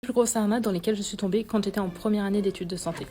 Plus grosse arnaque dans lesquelles je suis tombée quand j'étais en première année d'études de santé.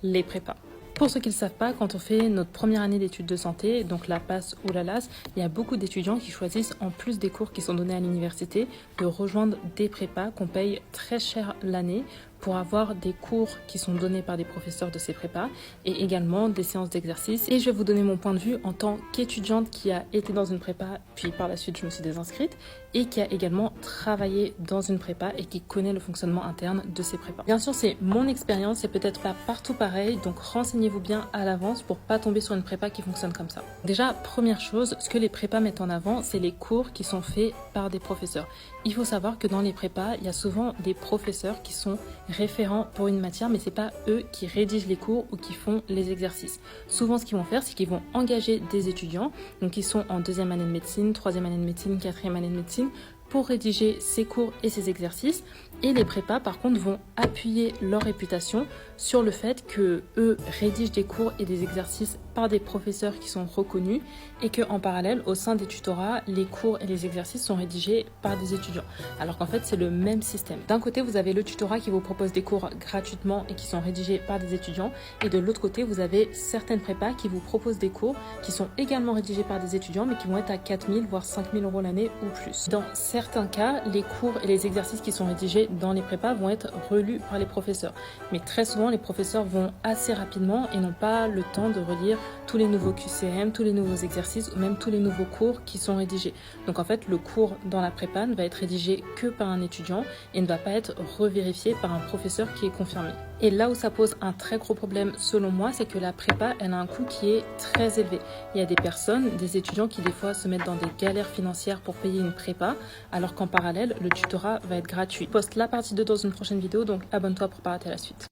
Les prépas. Pour ceux qui ne le savent pas, quand on fait notre première année d'études de santé, donc la PASS ou la LAS, il y a beaucoup d'étudiants qui choisissent, en plus des cours qui sont donnés à l'université, de rejoindre des prépas qu'on paye très cher l'année pour avoir des cours qui sont donnés par des professeurs de ces prépas et également des séances d'exercice. Et je vais vous donner mon point de vue en tant qu'étudiante qui a été dans une prépa, puis par la suite je me suis désinscrite, et qui a également travaillé dans une prépa et qui connaît le fonctionnement interne de ces prépas. Bien sûr, c'est mon expérience, c'est peut-être pas partout pareil, donc renseignez-vous bien à l'avance pour pas tomber sur une prépa qui fonctionne comme ça. Déjà, première chose, ce que les prépas mettent en avant, c'est les cours qui sont faits par des professeurs. Il faut savoir que dans les prépas, il y a souvent des professeurs qui sont référents pour une matière, mais c'est pas eux qui rédigent les cours ou qui font les exercices. Souvent, ce qu'ils vont faire, c'est qu'ils vont engager des étudiants, donc ils sont en deuxième année de médecine, troisième année de médecine, quatrième année de médecine, pour rédiger ces cours et ces exercices. Et les prépas, par contre, vont appuyer leur réputation sur le fait que eux rédigent des cours et des exercices par des professeurs qui sont reconnus et qu'en parallèle, au sein des tutorats, les cours et les exercices sont rédigés par des étudiants. Alors qu'en fait, c'est le même système. D'un côté, vous avez le tutorat qui vous propose des cours gratuitement et qui sont rédigés par des étudiants. Et de l'autre côté, vous avez certaines prépas qui vous proposent des cours qui sont également rédigés par des étudiants, mais qui vont être à 4 000 voire 5 000 € l'année ou plus. Dans certains cas, les cours et les exercices qui sont rédigés dans les prépas vont être relus par les professeurs. Mais très souvent, les professeurs vont assez rapidement et n'ont pas le temps de relire tous les nouveaux QCM, tous les nouveaux exercices ou même tous les nouveaux cours qui sont rédigés. Donc en fait, le cours dans la prépa ne va être rédigé que par un étudiant et ne va pas être revérifié par un professeur qui est confirmé. Et là où ça pose un très gros problème selon moi, c'est que la prépa, elle a un coût qui est très élevé. Il y a des personnes, des étudiants qui des fois se mettent dans des galères financières pour payer une prépa, alors qu'en parallèle, le tutorat va être gratuit. Je poste la partie 2 dans une prochaine vidéo, donc abonne-toi pour pas rater la suite.